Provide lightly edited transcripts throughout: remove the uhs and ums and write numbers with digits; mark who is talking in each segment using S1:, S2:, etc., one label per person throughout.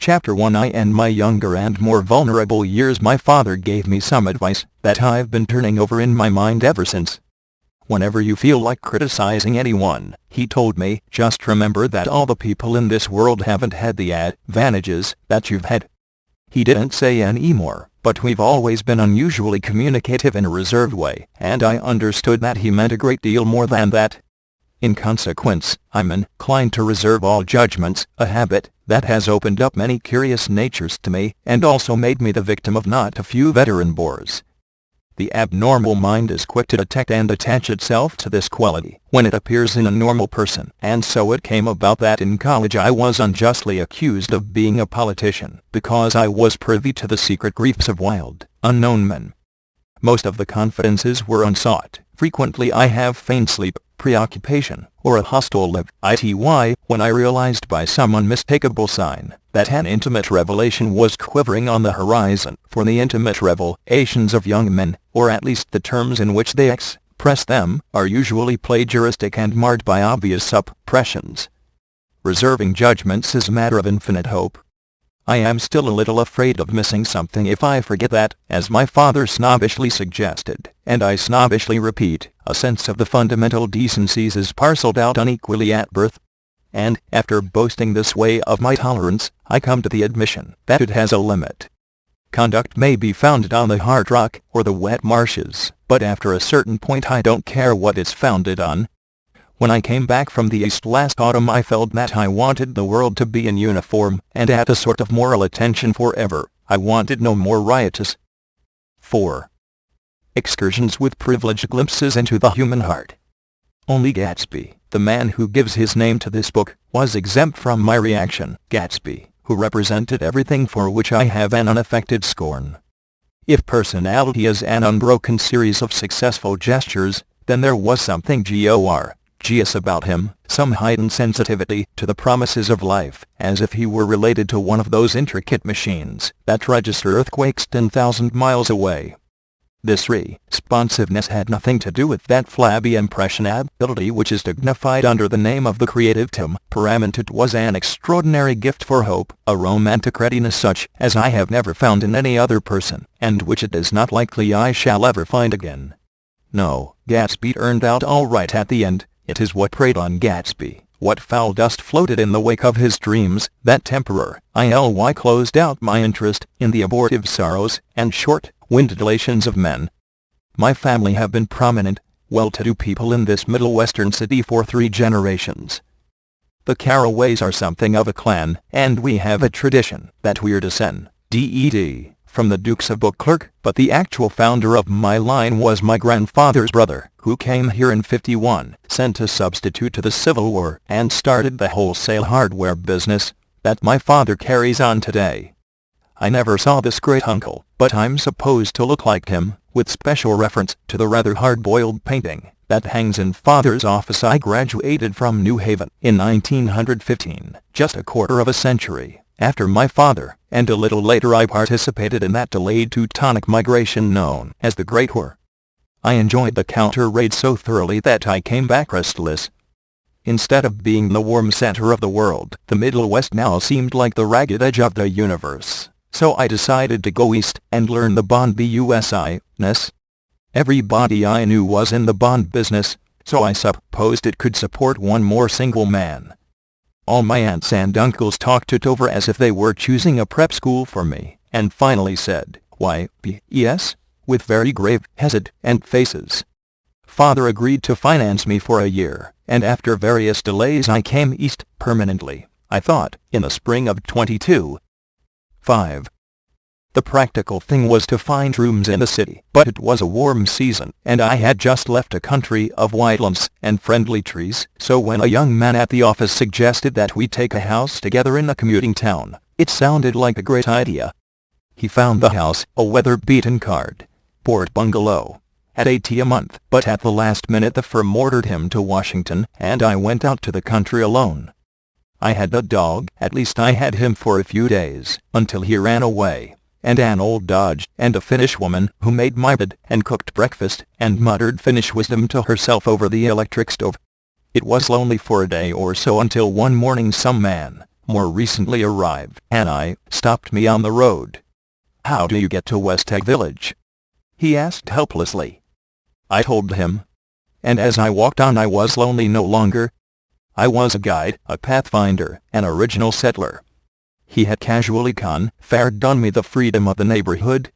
S1: Chapter 1. I and my younger and more vulnerable years. My father gave me some advice that I've been turning over in my mind ever since. Whenever you feel like criticizing anyone, he told me, just remember that all the people in this world haven't had the advantages that you've had. He didn't say any more, but we've always been unusually communicative in a reserved way, and I understood that he meant a great deal more than that. In consequence, I'm inclined to reserve all judgments, a habit that has opened up many curious natures to me, and also made me the victim of not a few veteran bores. The abnormal mind is quick to detect and attach itself to this quality when it appears in a normal person, and so it came about that in college I was unjustly accused of being a politician because I was privy to the secret griefs of wild, unknown men. Most of the confidences were unsought. Frequently I have feigned sleep, preoccupation, or a hostile look, when I realized by some unmistakable sign that an intimate revelation was quivering on the horizon. For the intimate revelations of young men, or at least the terms in which they express them, are usually plagiaristic and marred by obvious suppressions. Reserving judgments is a matter of infinite hope. I am still a little afraid of missing something if I forget that, as my father snobbishly suggested, and I snobbishly repeat, a sense of the fundamental decencies is parceled out unequally at birth. And, after boasting this way of my tolerance, I come to the admission that it has a limit. Conduct may be founded on the hard rock or the wet marshes, but after a certain point I don't care what it's founded on. When I came back from the East last autumn I felt that I wanted the world to be in uniform and at a sort of moral attention forever. I wanted no more riotous. 4. Excursions with privileged glimpses into the human heart. Only Gatsby, the man who gives his name to this book, was exempt from my reaction. Gatsby, who represented everything for which I have an unaffected scorn. If personality is an unbroken series of successful gestures, then there was something gorgeous about him, some heightened sensitivity to the promises of life, as if he were related to one of those intricate machines that register earthquakes 10,000 miles away. This responsiveness had nothing to do with that flabby impressionability which is dignified under the name of the creative temperament. It was an extraordinary gift for hope, a romantic readiness such as I have never found in any other person, and which it is not likely I shall ever find again. No, Gatsby turned out all right at the end. It is what preyed on Gatsby, what foul dust floated in the wake of his dreams, that temporarily closed out my interest in the abortive sorrows and short-winded elations of men. My family have been prominent, well-to-do people in this middle western city for 3 generations. The Carraways are something of a clan, and we have a tradition that we're descended from the Dukes of Beauclerk, but the actual founder of my line was my grandfather's brother, who came here in '51, sent a substitute to the Civil War, and started the wholesale hardware business that my father carries on today. I never saw this great uncle, but I'm supposed to look like him, with special reference to the rather hard-boiled painting that hangs in Father's office. I graduated from New Haven in 1915, just a quarter of a century after my father, and a little later I participated in that delayed Teutonic migration known as the Great War. I enjoyed the counter-raid so thoroughly that I came back restless. Instead of being the warm center of the world, the Middle West now seemed like the ragged edge of the universe, so I decided to go east and learn the bond business. Everybody I knew was in the bond business, so I supposed it could support one more single man. All my aunts and uncles talked it over as if they were choosing a prep school for me, and finally said, "Why, yes," with very grave, hesitant faces. Father agreed to finance me for a year, and after various delays I came east permanently, I thought, in the spring of '22. 5. The practical thing was to find rooms in the city, but it was a warm season, and I had just left a country of wildlands and friendly trees, so when a young man at the office suggested that we take a house together in a commuting town, it sounded like a great idea. He found the house, a weather-beaten cardboard bungalow, at $80 a month, but at the last minute the firm ordered him to Washington, and I went out to the country alone. I had a dog, at least I had him for a few days, until he ran away, and an old Dodge, and a Finnish woman who made my bed and cooked breakfast and muttered Finnish wisdom to herself over the electric stove. It was lonely for a day or so until one morning some man, more recently arrived, and stopped me on the road. "How do you get to West Egg Village?" he asked helplessly. I told him. And as I walked on, I was lonely no longer. I was a guide, a pathfinder, an original settler. He had casually conferred on me the freedom of the neighborhood.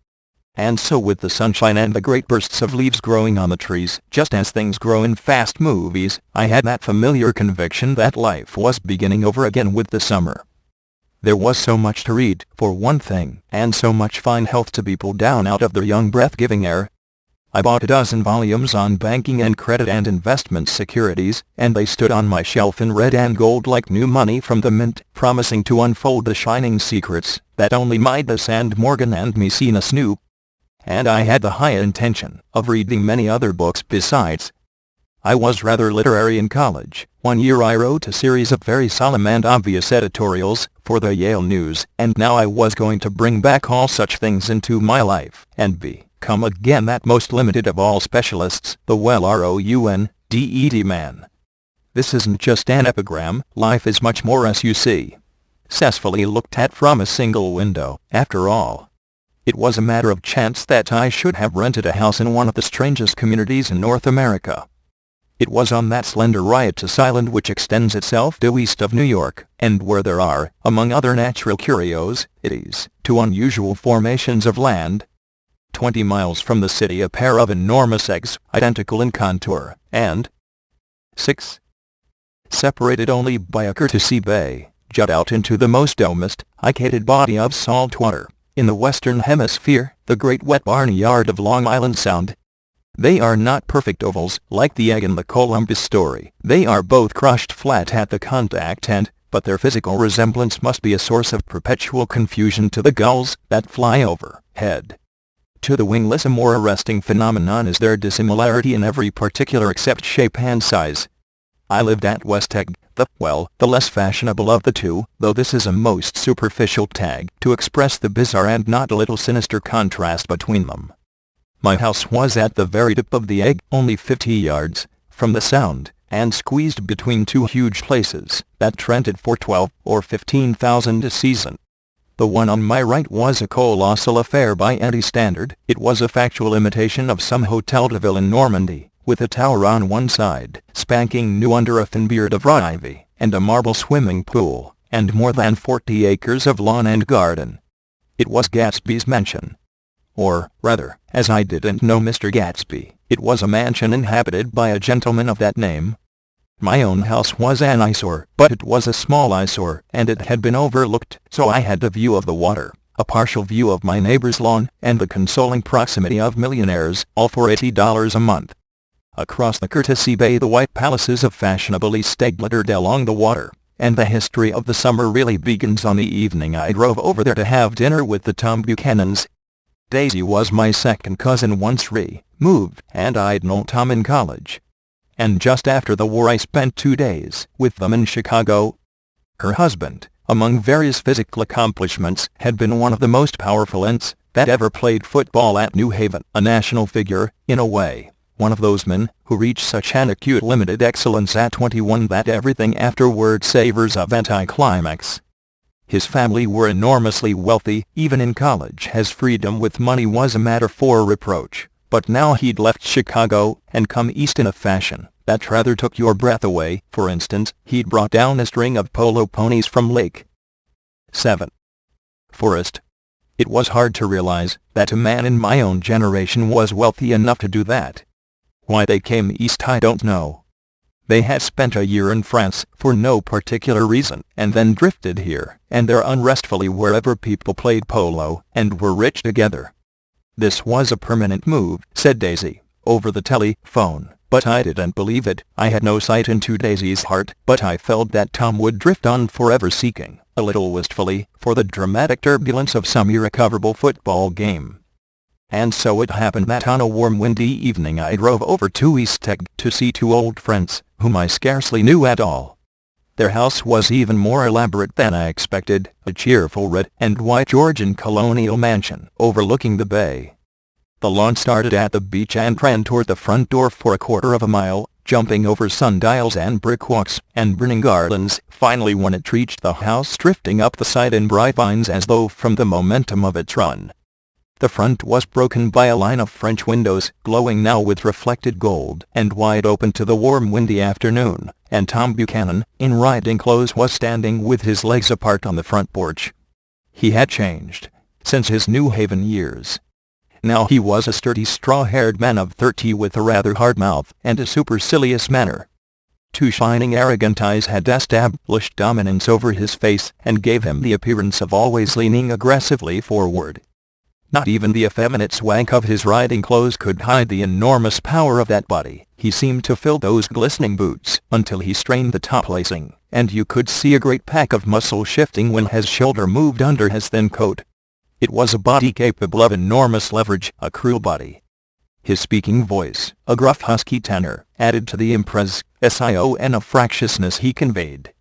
S1: And so, with the sunshine and the great bursts of leaves growing on the trees, just as things grow in fast movies, I had that familiar conviction that life was beginning over again with the summer. There was so much to read, for one thing, and so much fine health to be pulled down out of the young breath-giving air. I bought a dozen volumes on banking and credit and investment securities, and they stood on my shelf in red and gold like new money from the mint, promising to unfold the shining secrets that only Midas and Morgan and Maecenas knew. And I had the high intention of reading many other books besides. I was rather literary in college. One year I wrote a series of very solemn and obvious editorials for the Yale News, and now I was going to bring back all such things into my life and become again that most limited of all specialists, the well-rounded man. This isn't just an epigram, life is much more, as you see. Successfully looked at from a single window, after all. It was a matter of chance that I should have rented a house in one of the strangest communities in North America. It was on that slender riotous island which extends itself due east of New York, and where there are, among other natural curiosities, two unusual formations of land. 20 miles from the city a pair of enormous eggs, identical in contour, and 6, separated only by a courtesy bay, jut out into the most domesticated body of salt water in the Western Hemisphere, the great wet barnyard of Long Island Sound. They are not perfect ovals, like the egg in the Columbus story. They are both crushed flat at the contact end, but their physical resemblance must be a source of perpetual confusion to the gulls that fly overhead. To the wingless a more arresting phenomenon is their dissimilarity in every particular except shape and size. I lived at West Egg, the less fashionable of the two, though this is a most superficial tag to express the bizarre and not a little sinister contrast between them. My house was at the very tip of the egg, only 50 yards from the Sound, and squeezed between two huge places that rented for $12,000 or $15,000 a season. The one on my right was a colossal affair by any standard. It was a factual imitation of some Hotel de Ville in Normandy, with a tower on one side, spanking new under a thin beard of ivy, and a marble swimming pool, and more than 40 acres of lawn and garden. It was Gatsby's mansion. Or, rather, as I didn't know Mr. Gatsby, it was a mansion inhabited by a gentleman of that name. My own house was an eyesore, but it was a small eyesore, and it had been overlooked, so I had a view of the water, a partial view of my neighbor's lawn, and the consoling proximity of millionaires, all for $80 a month. Across the courtesy bay the white palaces of fashionable East Egg glittered along the water, and the history of the summer really begins on the evening I drove over there to have dinner with the Tom Buchanans. Daisy was my second cousin once removed, and I'd known Tom in college. And just after the war I spent 2 days with them in Chicago. Her husband, among various physical accomplishments, had been one of the most powerful ends that ever played football at New Haven, a national figure, in a way. One of those men who reach such an acute limited excellence at 21 that everything afterward savors of anticlimax. His family were enormously wealthy. Even in college his freedom with money was a matter for reproach, but now he'd left Chicago and come east in a fashion that rather took your breath away. For instance, he'd brought down a string of polo ponies from Lake 7 Forest. It was hard to realize that a man in my own generation was wealthy enough to do that. Why they came east I don't know. They had spent a year in France for no particular reason, and then drifted here and there unrestfully wherever people played polo and were rich together. This was a permanent move, said Daisy, over the telephone, but I didn't believe it. I had no sight into Daisy's heart, but I felt that Tom would drift on forever seeking, a little wistfully, for the dramatic turbulence of some irrecoverable football game. And so it happened that on a warm windy evening I drove over to East Egg to see two old friends, whom I scarcely knew at all. Their house was even more elaborate than I expected, a cheerful red and white Georgian colonial mansion overlooking the bay. The lawn started at the beach and ran toward the front door for a quarter of a mile, jumping over sundials and brick walks and burning garlands. Finally, when it reached the house, drifting up the side in bright vines as though from the momentum of its run. The front was broken by a line of French windows, glowing now with reflected gold, and wide open to the warm windy afternoon, and Tom Buchanan, in riding clothes, was standing with his legs apart on the front porch. He had changed since his New Haven years. Now he was a sturdy straw-haired man of 30 with a rather hard mouth and a supercilious manner. Two shining arrogant eyes had established dominance over his face and gave him the appearance of always leaning aggressively forward. Not even the effeminate swank of his riding clothes could hide the enormous power of that body. He seemed to fill those glistening boots until he strained the top lacing, and you could see a great pack of muscle shifting when his shoulder moved under his thin coat. It was a body capable of enormous leverage, a cruel body. His speaking voice, a gruff husky tenor, added to the impressive of fractiousness he conveyed.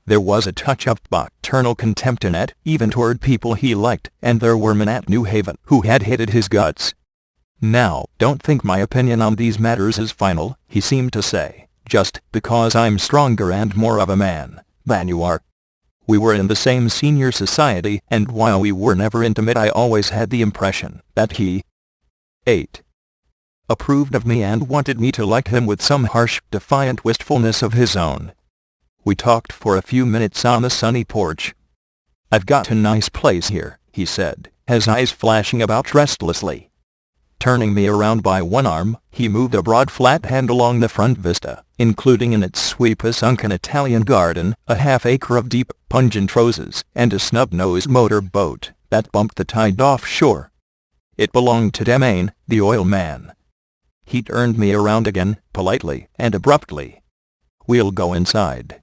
S1: There was a touch of paternal contempt in it, even toward people he liked, and there were men at New Haven who had hated his guts. "Now, don't think my opinion on these matters is final," he seemed to say, "just because I'm stronger and more of a man than you are." We were in the same senior society, and while we were never intimate, I always had the impression that he approved of me and wanted me to like him with some harsh, defiant wistfulness of his own. We talked for a few minutes on the sunny porch. "I've got a nice place here," he said, his eyes flashing about restlessly. Turning me around by one arm, he moved a broad flat hand along the front vista, including in its sweep a sunken Italian garden, a half-acre of deep, pungent roses, and a snub-nosed motor boat that bumped the tide offshore. It belonged to Demain, the oil man. He turned me around again, politely and abruptly. "We'll go inside."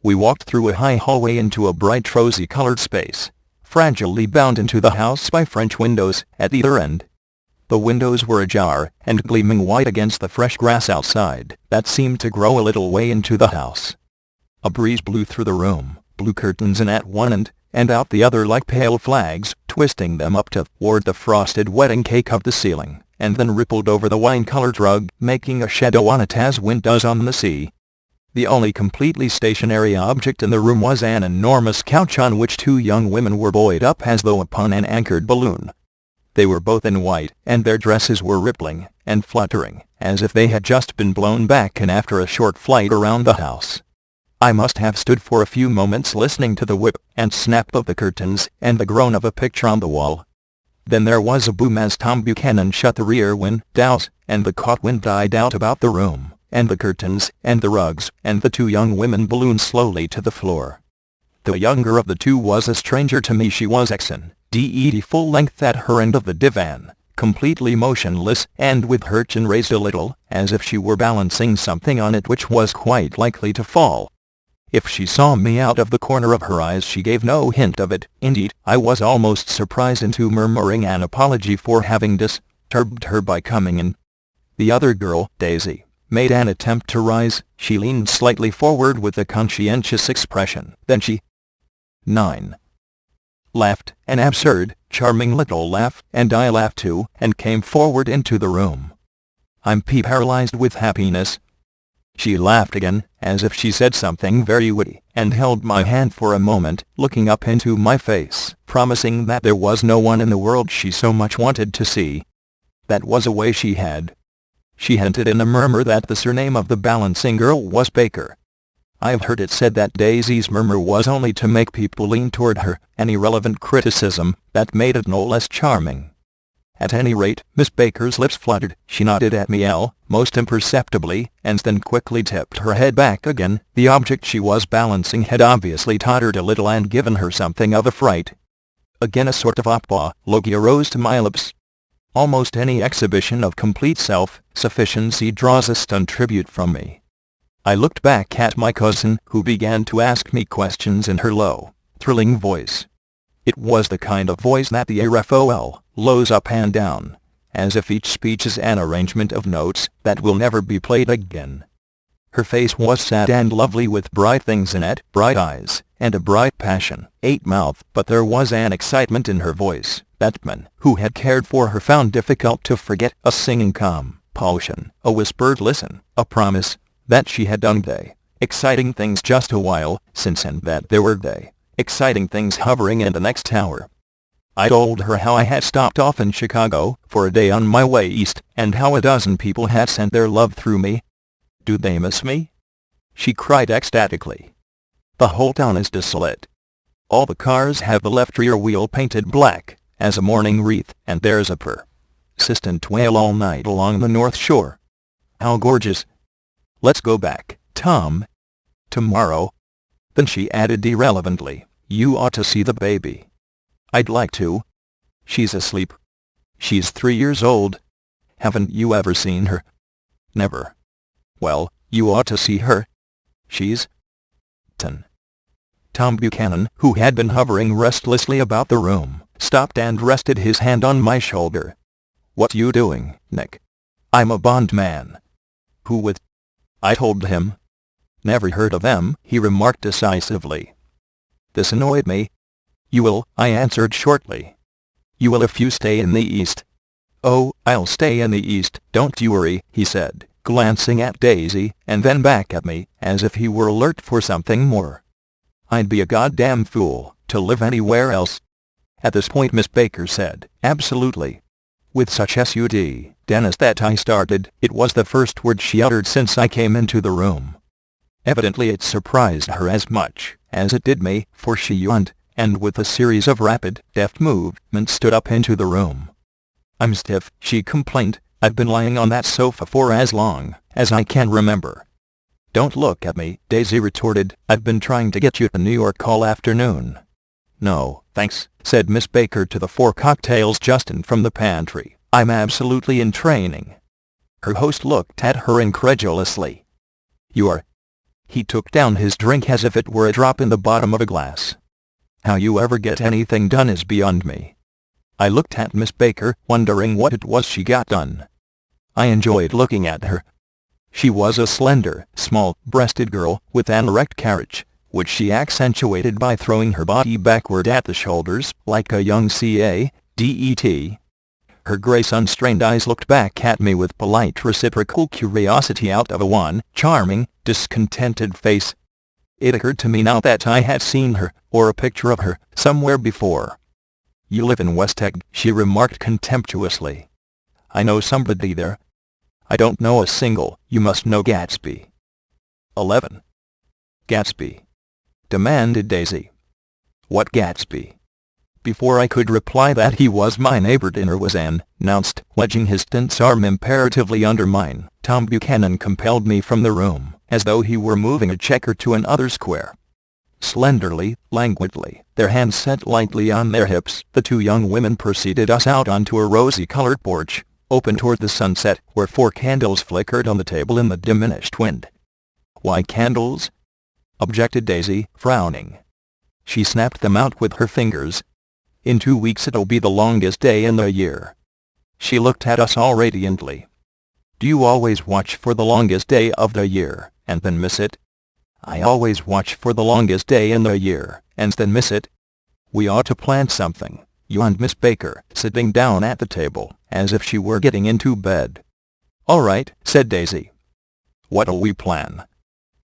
S1: We walked through a high hallway into a bright rosy-colored space, fragilely bound into the house by French windows at either end. The windows were ajar and gleaming white against the fresh grass outside that seemed to grow a little way into the house. A breeze blew through the room, blew curtains in at one end and out the other like pale flags, twisting them up toward the frosted wedding cake of the ceiling, and then rippled over the wine-colored rug, making a shadow on it as wind does on the sea. The only completely stationary object in the room was an enormous couch on which two young women were buoyed up as though upon an anchored balloon. They were both in white, and their dresses were rippling and fluttering, as if they had just been blown back and after a short flight around the house. I must have stood for a few moments listening to the whip and snap of the curtains and the groan of a picture on the wall. Then there was a boom as Tom Buchanan shut the rear windows, and the caught wind died out about the room, and the curtains, and the rugs, and the two young women ballooned slowly to the floor. The younger of the two was a stranger to me. She was XNDED full length at her end of the divan, completely motionless, and with her chin raised a little, as if she were balancing something on it which was quite likely to fall. If she saw me out of the corner of her eyes, she gave no hint of it. Indeed, I was almost surprised into murmuring an apology for having disturbed her by coming in. The other girl, Daisy, made an attempt to rise. She leaned slightly forward with a conscientious expression. Then she laughed, an absurd, charming little laugh, and I laughed too, and came forward into the room. "I'm paralyzed with happiness." She laughed again, as if she said something very witty, and held my hand for a moment, looking up into my face, promising that there was no one in the world she so much wanted to see. That was a way she had. She hinted in a murmur that the surname of the balancing girl was Baker. I've heard it said that Daisy's murmur was only to make people lean toward her, an irrelevant criticism that made it no less charming. At any rate, Miss Baker's lips fluttered. She nodded at me most imperceptibly, and then quickly tipped her head back again. The object she was balancing had obviously tottered a little and given her something of a fright. Again a sort of apology arose to my lips. Almost any exhibition of complete self-sufficiency draws a stunned tribute from me. I looked back at my cousin, who began to ask me questions in her low, thrilling voice. It was the kind of voice that the RFOL lows up and down, as if each speech is an arrangement of notes that will never be played again. Her face was sad and lovely with bright things in it, bright eyes, and a bright passionate mouth, but there was an excitement in her voice that men who had cared for her found difficult to forget, a singing calm Potion, a whispered listen, a promise that she had done day. Exciting things just a while since, and that there were day. Exciting things hovering in the next tower. I told her how I had stopped off in Chicago for a day on my way east, and how a dozen people had sent their love through me. Do they miss me? She cried ecstatically. The whole town is desolate. All the cars have the left rear wheel painted black as a mourning wreath, and there's a persistent wail all night along the North Shore. How gorgeous. Let's go back, Tom. Tomorrow. Then she added irrelevantly, you ought to see the baby. I'd like to. She's asleep. She's 3 years old. Haven't you ever seen her? Never. Well, you ought to see her. She's 10. Tom Buchanan, who had been hovering restlessly about the room, stopped and rested his hand on my shoulder. What you doing, Nick? I'm a bond man. Who with? I told him. Never heard of them, he remarked decisively. This annoyed me. You will, I answered shortly. You will if you stay in the East. Oh, I'll stay in the East, don't you worry, he said, glancing at Daisy, and then back at me, as if he were alert for something more. I'd be a goddamn fool to live anywhere else. At this point Miss Baker said, absolutely. With such SUD, Dennis, that I started. It was the first word she uttered since I came into the room. Evidently it surprised her as much as it did me, for she yawned, and with a series of rapid, deft movements stood up into the room. I'm stiff, she complained. I've been lying on that sofa for as long as I can remember. Don't look at me, Daisy retorted. I've been trying to get you to New York all afternoon. No, thanks, said Miss Baker to the 4 cocktails just in from the pantry. I'm absolutely in training. Her host looked at her incredulously. You are? He took down his drink as if it were a drop in the bottom of a glass. How you ever get anything done is beyond me. I looked at Miss Baker, wondering what it was she got done. I enjoyed looking at her. She was a slender, small-breasted girl with an erect carriage, which she accentuated by throwing her body backward at the shoulders, like a young cadet. Her gray sun-strained eyes looked back at me with polite reciprocal curiosity out of a wan, charming, discontented face. It occurred to me now that I had seen her, or a picture of her, somewhere before. You live in West Egg, she remarked contemptuously. I know somebody there. I don't know a single. You must know Gatsby. 11. Gatsby? Demanded Daisy. What Gatsby? Before I could reply that he was my neighbor, dinner was announced. Wedging his tense arm imperatively under mine, Tom Buchanan compelled me from the room, as though he were moving a checker to another square. Slenderly, languidly, their hands set lightly on their hips, the 2 young women preceded us out onto a rosy-colored porch, open toward the sunset, where 4 candles flickered on the table in the diminished wind. Why candles? Objected Daisy, frowning. She snapped them out with her fingers. In 2 weeks it'll be the longest day in the year. She looked at us all radiantly. Do you always watch for the longest day of the year, and then miss it? I always watch for the longest day in the year, and then miss it. We ought to plan something, yawned Miss Baker, sitting down at the table, as if she were getting into bed. All right, said Daisy. What'll we plan?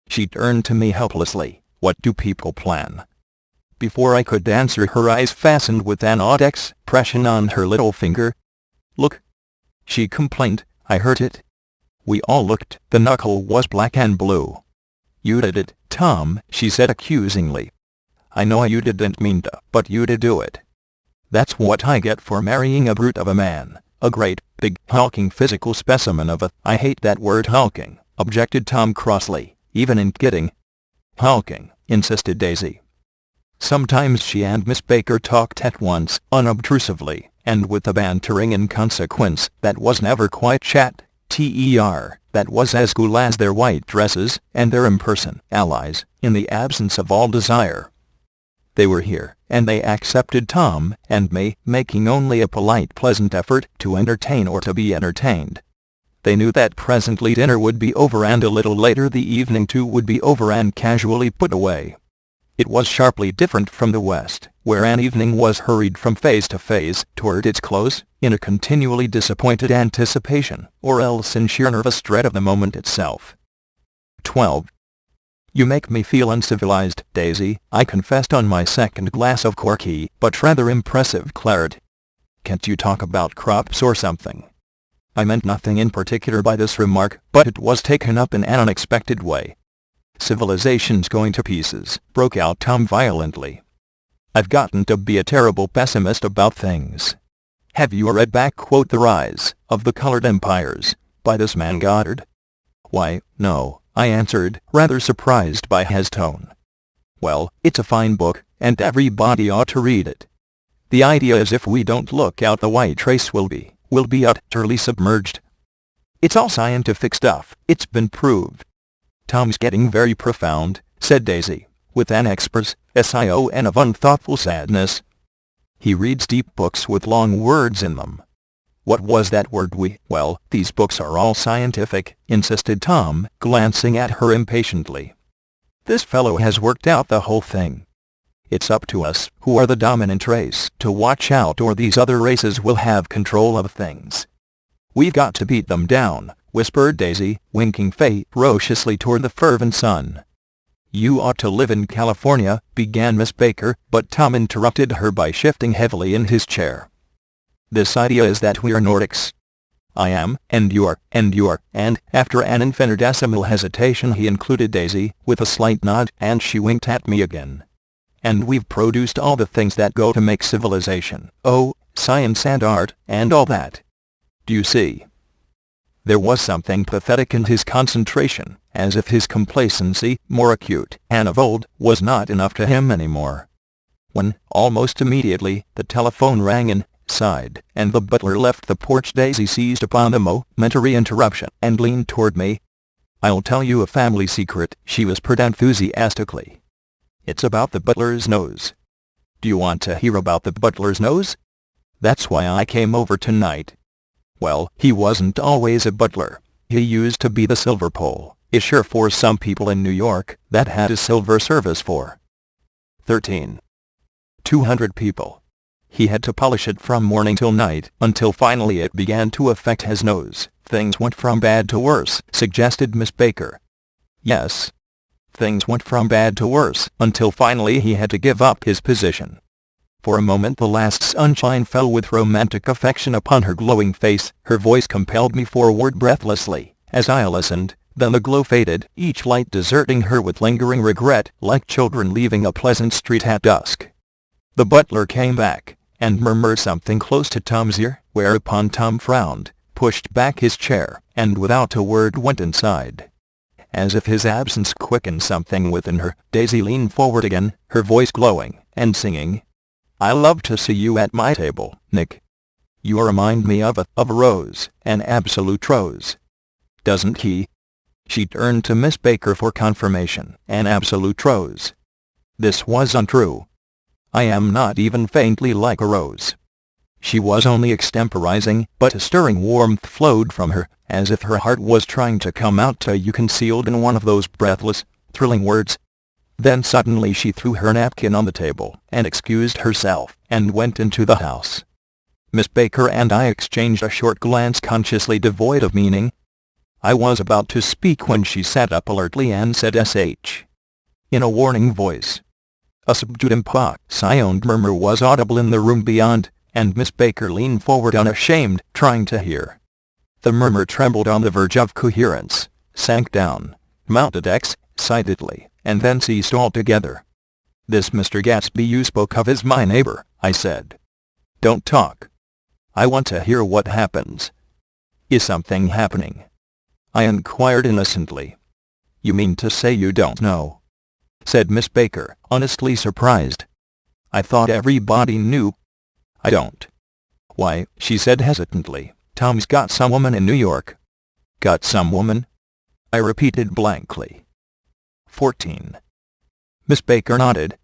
S1: She turned to me helplessly. What do people plan? Before I could answer, her eyes fastened with an odd expression on her little finger. Look, she complained. I heard it. We all looked. The knuckle was black and blue. You did it, Tom, she said accusingly. I know you didn't mean to, but you did do it. That's what I get for marrying a brute of a man, a great, big, hulking physical specimen of a— I hate that word hulking, objected Tom crossly, even in kidding. Hulking, insisted Daisy. Sometimes she and Miss Baker talked at once, unobtrusively, and with a bantering inconsequence that was never quite that was as cool as their white dresses, and their in-person allies, in the absence of all desire. They were here, and they accepted Tom and me, making only a polite, pleasant effort to entertain or to be entertained. They knew that presently dinner would be over, and a little later the evening too would be over and casually put away. It was sharply different from the West, where an evening was hurried from phase to phase toward its close, in a continually disappointed anticipation, or else in sheer nervous dread of the moment itself. 12. You make me feel uncivilized, Daisy, I confessed on my second glass of corky, but rather impressive claret. Can't you talk about crops or something? I meant nothing in particular by this remark, but it was taken up in an unexpected way. Civilization's going to pieces, broke out Tom violently. I've gotten to be a terrible pessimist about things. Have you read back The Rise of the Colored Empires, by this man Goddard? Why, no, I answered, rather surprised by his tone. Well, it's a fine book, and everybody ought to read it. The idea is if we don't look out, the white race will be utterly submerged. It's all scientific stuff, it's been proved. Tom's getting very profound, said Daisy, with an expressive sigh of unthoughtful sadness. He reads deep books with long words in them. What was that word Well, these books are all scientific, insisted Tom, glancing at her impatiently. This fellow has worked out the whole thing. It's up to us, who are the dominant race, to watch out or these other races will have control of things. We've got to beat them down, whispered Daisy, winking ferociously toward the fervent sun. You ought to live in California, began Miss Baker, but Tom interrupted her by shifting heavily in his chair. This idea is that we're Nordics. I am, and you are, and, after an infinitesimal hesitation he included Daisy, with a slight nod, and she winked at me again. And we've produced all the things that go to make civilization, science and art, and all that. Do you see? There was something pathetic in his concentration, as if his complacency, more acute and of old, was not enough to him anymore. When, almost immediately, the telephone rang inside, and the butler left the porch, Daisy seized upon the momentary interruption and leaned toward me. I'll tell you a family secret, she whispered enthusiastically. It's about the butler's nose. Do you want to hear about the butler's nose? That's why I came over tonight. Well, he wasn't always a butler. He used to be the silver pole, isher for some people in New York that had a silver service for 200 people. He had to polish it from morning till night, until finally it began to affect his nose. Things went from bad to worse, suggested Miss Baker. Yes. Things went from bad to worse, until finally he had to give up his position. For a moment the last sunshine fell with romantic affection upon her glowing face, her voice compelled me forward breathlessly, as I listened, then the glow faded, each light deserting her with lingering regret, like children leaving a pleasant street at dusk. The butler came back, and murmured something close to Tom's ear, whereupon Tom frowned, pushed back his chair, and without a word went inside. As if his absence quickened something within her, Daisy leaned forward again, her voice glowing, and singing, I love to see you at my table, Nick. You remind me of a rose, an absolute rose. Doesn't he? She turned to Miss Baker for confirmation. An absolute rose. This was untrue. I am not even faintly like a rose. She was only extemporizing, but a stirring warmth flowed from her, as if her heart was trying to come out to you concealed in one of those breathless, thrilling words. Then suddenly she threw her napkin on the table, and excused herself, and went into the house. Miss Baker and I exchanged a short glance consciously devoid of meaning. I was about to speak when she sat up alertly and said "sh" in a warning voice. A subdued impassioned murmur was audible in the room beyond, and Miss Baker leaned forward unashamed, trying to hear. The murmur trembled on the verge of coherence, sank down, mounted excitedly, and then ceased altogether. This Mr. Gatsby you spoke of is my neighbor, I said. Don't talk. I want to hear what happens. Is something happening? I inquired innocently. You mean to say you don't know? Said Miss Baker, honestly surprised. I thought everybody knew. I don't. Why, she said hesitantly, Tom's got some woman in New York. Got some woman? I repeated blankly. 14. Miss Baker nodded.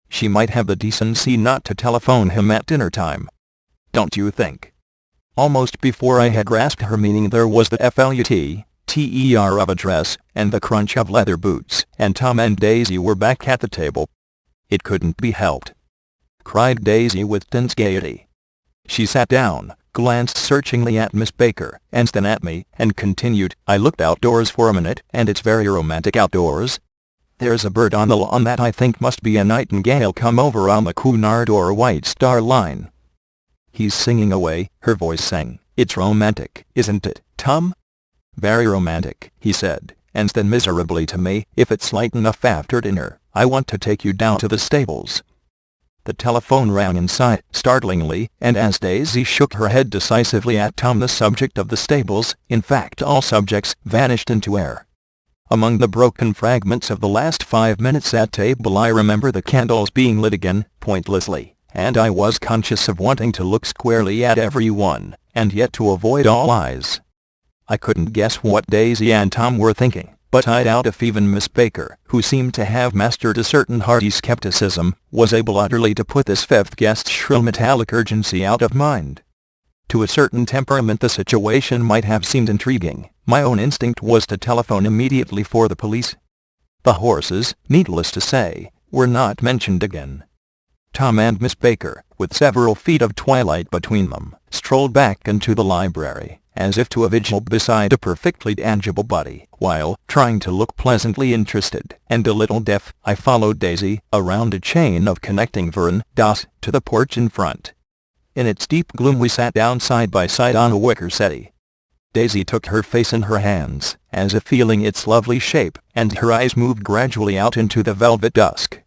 S1: She might have the decency not to telephone him at dinner time. Don't you think? Almost before I had grasped her meaning there was the flutter of a dress, and the crunch of leather boots, and Tom and Daisy were back at the table. It couldn't be helped. cried Daisy with tense gaiety. She sat down, glanced searchingly at Miss Baker, and then at me, and continued, "I looked outdoors for a minute, and it's very romantic outdoors. There's a bird on the lawn that I think must be a nightingale come over on the Cunard or White Star Line. He's singing away," her voice sang. "It's romantic, isn't it, Tom?" "Very romantic," he said, and then miserably to me, "If it's light enough after dinner, I want to take you down to the stables." The telephone rang inside, startlingly, and as Daisy shook her head decisively at Tom, the subject of the stables, in fact all subjects, vanished into air. Among the broken fragments of the last 5 minutes at table I remember the candles being lit again, pointlessly, and I was conscious of wanting to look squarely at everyone, and yet to avoid all eyes. I couldn't guess what Daisy and Tom were thinking, but I doubt if even Miss Baker, who seemed to have mastered a certain hearty skepticism, was able utterly to put this fifth guest's shrill metallic urgency out of mind. To a certain temperament the situation might have seemed intriguing. My own instinct was to telephone immediately for the police. The horses, needless to say, were not mentioned again. Tom and Miss Baker, with several feet of twilight between them, strolled back into the library, as if to a vigil beside a perfectly tangible body, while, trying to look pleasantly interested, and a little deaf, I followed Daisy, around a chain of connecting verandas, to the porch in front. In its deep gloom we sat down side by side on a wicker settee. Daisy took her face in her hands, as if feeling its lovely shape, and her eyes moved gradually out into the velvet dusk.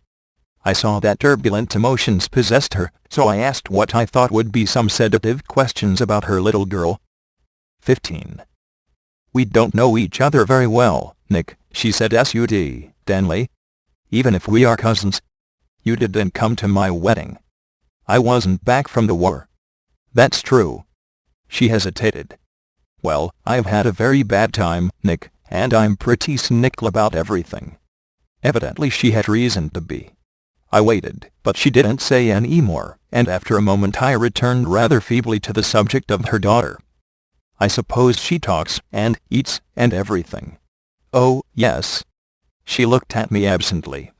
S1: I saw that turbulent emotions possessed her, so I asked what I thought would be some sedative questions about her little girl. 15. "We don't know each other very well, Nick," she said suddenly. "Even if we are cousins. You didn't come to my wedding. I wasn't back from the war." "That's true." She hesitated. "Well, I've had a very bad time, Nick, and I'm pretty cynical about everything." Evidently she had reason to be. I waited, but she didn't say any more, and after a moment I returned rather feebly to the subject of her daughter. "I suppose she talks, and eats, and everything." "Oh, yes." She looked at me absently.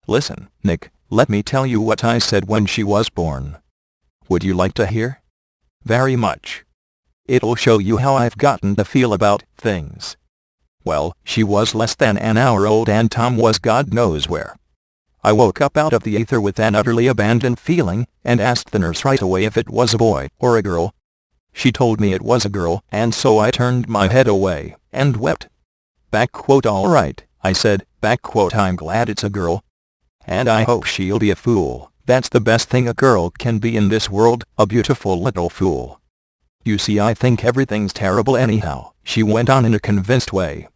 S1: "Listen, Nick, let me tell you what I said when she was born. Would you like to hear?" "Very much. It'll show you how I've gotten to feel about things." Well, she was less than an hour old and Tom was God knows where. I woke up out of the ether with an utterly abandoned feeling, and asked the nurse right away if it was a boy or a girl. She told me it was a girl, and so I turned my head away, and wept. "All right," I said, "I'm glad it's a girl. And I hope she'll be a fool. That's the best thing a girl can be in this world, a beautiful little fool. You see, I think everything's terrible anyhow," she went on in a convinced way.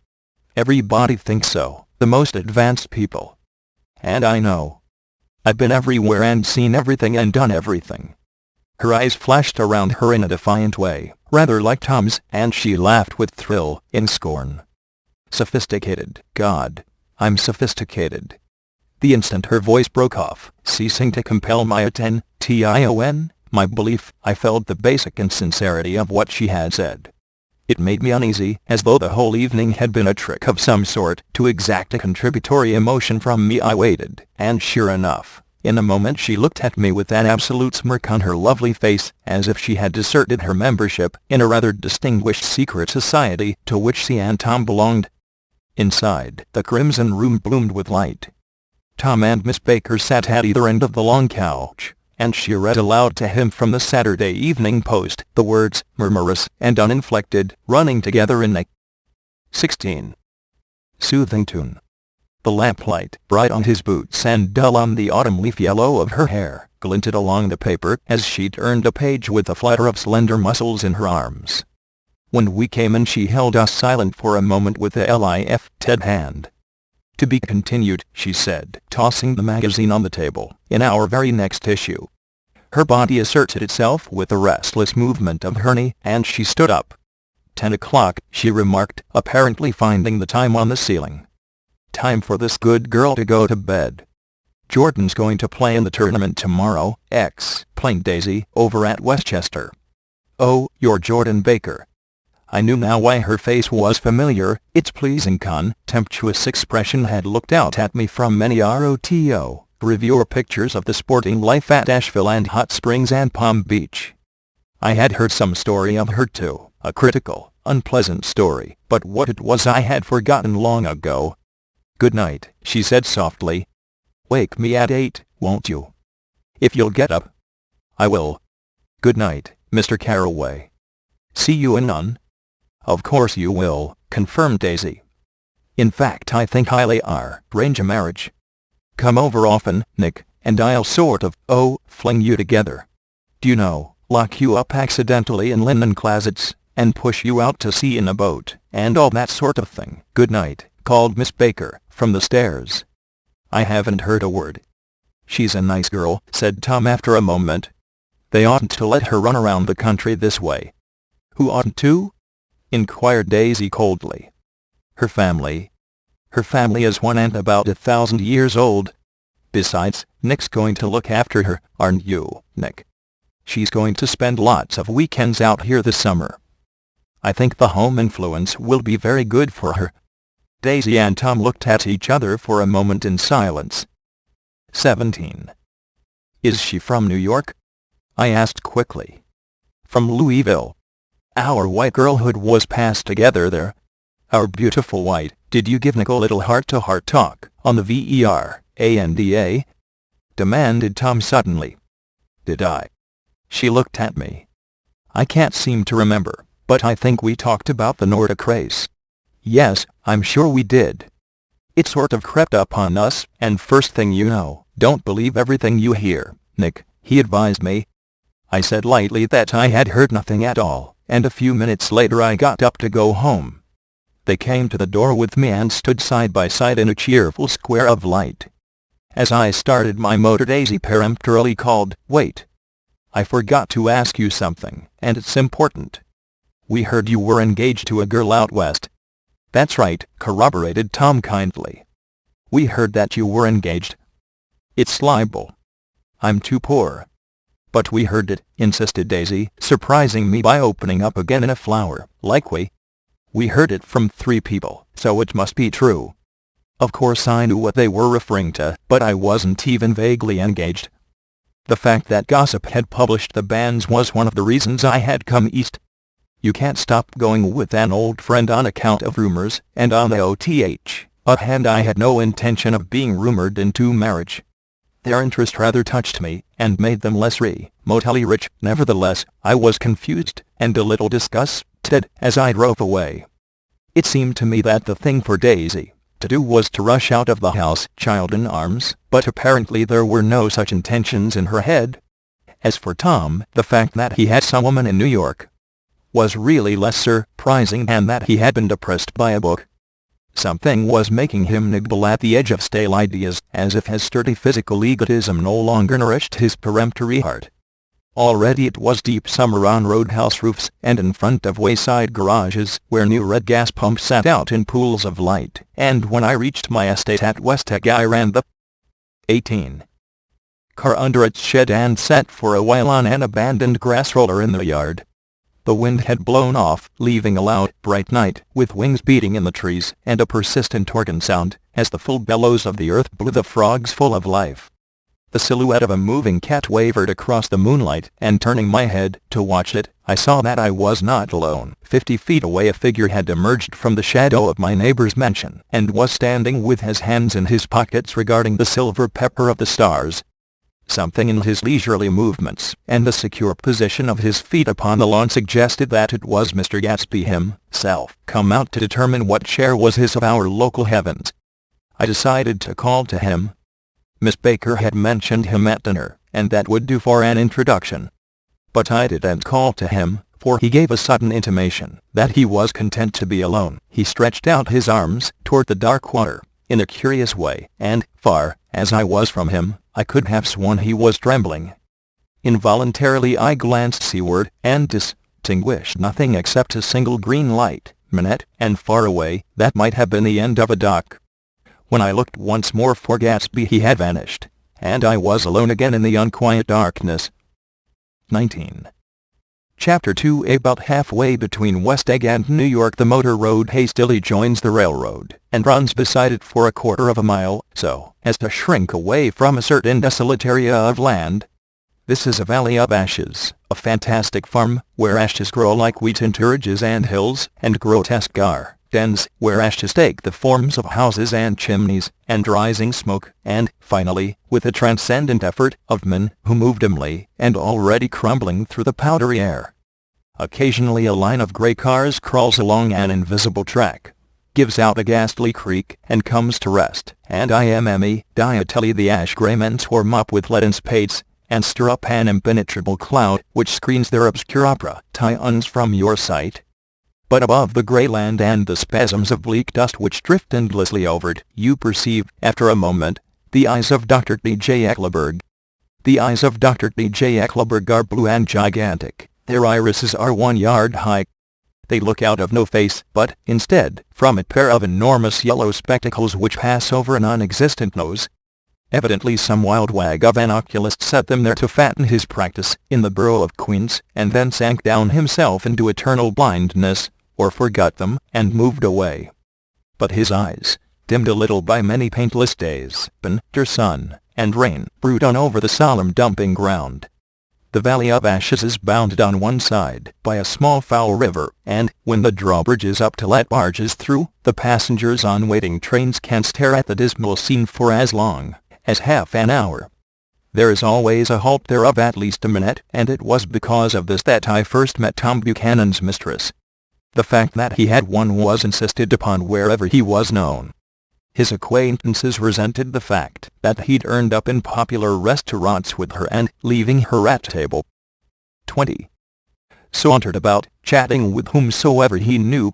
S1: "Everybody thinks so, the most advanced people. And I know. I've been everywhere and seen everything and done everything." Her eyes flashed around her in a defiant way, rather like Tom's, and she laughed with thrill, in scorn. "Sophisticated, God. I'm sophisticated." The instant her voice broke off, ceasing to compel my attention, my belief, I felt the basic insincerity of what she had said. It made me uneasy, as though the whole evening had been a trick of some sort, to exact a contributory emotion from me. I waited, and sure enough, in a moment she looked at me with an absolute smirk on her lovely face, as if she had deserted her membership in a rather distinguished secret society to which she and Tom belonged. Inside, the crimson room bloomed with light. Tom and Miss Baker sat at either end of the long couch, and she read aloud to him from the Saturday Evening Post, the words, murmurous and uninflected, running together in a 16. Soothing tune. The lamplight, bright on his boots and dull on the autumn leaf yellow of her hair, glinted along the paper as she turned a page with a flutter of slender muscles in her arms. When we came in she held us silent for a moment with a lifted hand. "To be continued," she said, tossing the magazine on the table, "in our very next issue." Her body asserted itself with a restless movement of her knee, and she stood up. 10 o'clock, she remarked, apparently finding the time on the ceiling. "Time for this good girl to go to bed. Jordan's going to play in the tournament tomorrow," explained Daisy, "over at Westchester." "Oh, you're Jordan Baker." I knew now why her face was familiar. Its pleasing contemptuous expression had looked out at me from many rotos. Reviewer pictures of the sporting life at Asheville and Hot Springs and Palm Beach. I had heard some story of her too, a critical, unpleasant story, but what it was I had forgotten long ago. "Good night," she said softly. "Wake me at 8, won't you? If you'll get up." "I will. Good night, Mr. Carroway." "See you in none?" "Of course you will," confirmed Daisy. "In fact, I think I'll arrange a marriage. Come over often, Nick, and I'll sort of, fling you together. Do you know, lock you up accidentally in linen closets, and push you out to sea in a boat, and all that sort of thing." "Good night," called Miss Baker, from the stairs. "I haven't heard a word." "She's a nice girl," said Tom after a moment. "They oughtn't to let her run around the country this way." "Who oughtn't to?" inquired Daisy coldly. "Her family. Her family is one and about 1,000 years old. Besides, Nick's going to look after her, aren't you, Nick? She's going to spend lots of weekends out here this summer. I think the home influence will be very good for her." Daisy and Tom looked at each other for a moment in silence. 17. "Is she from New York?" I asked quickly. "From Louisville. Our white girlhood was passed together there. Our beautiful white." "Did you give Nick a little heart-to-heart talk on the Veranda?" demanded Tom suddenly. "Did I?" She looked at me. "I can't seem to remember, but I think we talked about the Nordic race." "Yes, I'm sure we did. It sort of crept up on us, and first thing you know, don't believe everything you hear, Nick," he advised me. I said lightly that I had heard nothing at all, and a few minutes later I got up to go home. They came to the door with me and stood side by side in a cheerful square of light. As I started my motor, Daisy peremptorily called, "Wait. I forgot to ask you something, and it's important. We heard you were engaged to a girl out west." "That's right," corroborated Tom kindly. "We heard that you were engaged." "It's libel. I'm too poor." "But we heard it," insisted Daisy, surprising me by opening up again in a flower-like way. "We heard it from 3 people, so it must be true." Of course I knew what they were referring to, but I wasn't even vaguely engaged. The fact that gossip had published the banns was one of the reasons I had come east. You can't stop going with an old friend on account of rumors, and on the other hand I had no intention of being rumored into marriage. Their interest rather touched me, and made them less remotely rich. Nevertheless, I was confused, and a little disgusted, as I drove away. It seemed to me that the thing for Daisy to do was to rush out of the house, child in arms, but apparently there were no such intentions in her head. As for Tom, the fact that he had some woman in New York was really less surprising than that he had been depressed by a book. Something was making him nibble at the edge of stale ideas, as if his sturdy physical egotism no longer nourished his peremptory heart. Already it was deep summer on roadhouse roofs, and in front of wayside garages, where new red gas pumps sat out in pools of light, and when I reached my estate at West Egg I ran the 18 car under its shed and sat for a while on an abandoned grass roller in the yard. The wind had blown off, leaving a loud, bright night, with wings beating in the trees, and a persistent organ sound, as the full bellows of the earth blew the frogs full of life. The silhouette of a moving cat wavered across the moonlight, and turning my head to watch it, I saw that I was not alone. 50 feet away a figure had emerged from the shadow of my neighbor's mansion, and was standing with his hands in his pockets regarding the silver pepper of the stars. Something in his leisurely movements, and the secure position of his feet upon the lawn suggested that it was Mr. Gatsby himself, come out to determine what share was his of our local heavens. I decided to call to him. Miss Baker had mentioned him at dinner, and that would do for an introduction. But I didn't call to him, for he gave a sudden intimation that he was content to be alone. He stretched out his arms toward the dark water, in a curious way, and, far as I was from him, I could have sworn he was trembling. Involuntarily I glanced seaward, and distinguished nothing except a single green light, minute, and far away, that might have been the end of a dock. When I looked once more for Gatsby he had vanished, and I was alone again in the unquiet darkness. 19. Chapter 2. About halfway between West Egg and New York, the motor road hastily joins the railroad and runs beside it for a quarter of a mile, so as to shrink away from a certain desolate area of land. This is a valley of ashes, a fantastic farm, where ashes grow like wheat in ridges and hills, and grotesque gardens, where ashes take the forms of houses and chimneys, and rising smoke, and, finally, with the transcendent effort of men who move dimly, and already crumbling through the powdery air. Occasionally a line of gray cars crawls along an invisible track, gives out a ghastly creak, and comes to rest, and immediately the ash-gray men swarm up with leaden spades, and stir up an impenetrable cloud which screens their obscure operations from your sight. But above the grey land and the spasms of bleak dust which drift endlessly over it, you perceive, after a moment, the eyes of Dr. D.J. Eckleberg. The eyes of Dr. D.J. Eckleberg are blue and gigantic. Their irises are 1 yard high. They look out of no face, but, instead, from a pair of enormous yellow spectacles which pass over a non-existent nose. Evidently some wild wag of an oculist set them there to fatten his practice in the borough of Queens, and then sank down himself into eternal blindness, or forgot them, and moved away. But his eyes, dimmed a little by many paintless days, bitter sun, and rain, brood on over the solemn dumping ground. The valley of ashes is bounded on one side by a small foul river, and, when the drawbridge is up to let barges through, the passengers on waiting trains can stare at the dismal scene for as long as half an hour. There is always a halt there of at least a minute, and it was because of this that I first met Tom Buchanan's mistress. The fact that he had one was insisted upon wherever he was known. His acquaintances resented the fact that he'd earned up in popular restaurants with her and leaving her at table. 20. Sauntered about, chatting with whomsoever he knew.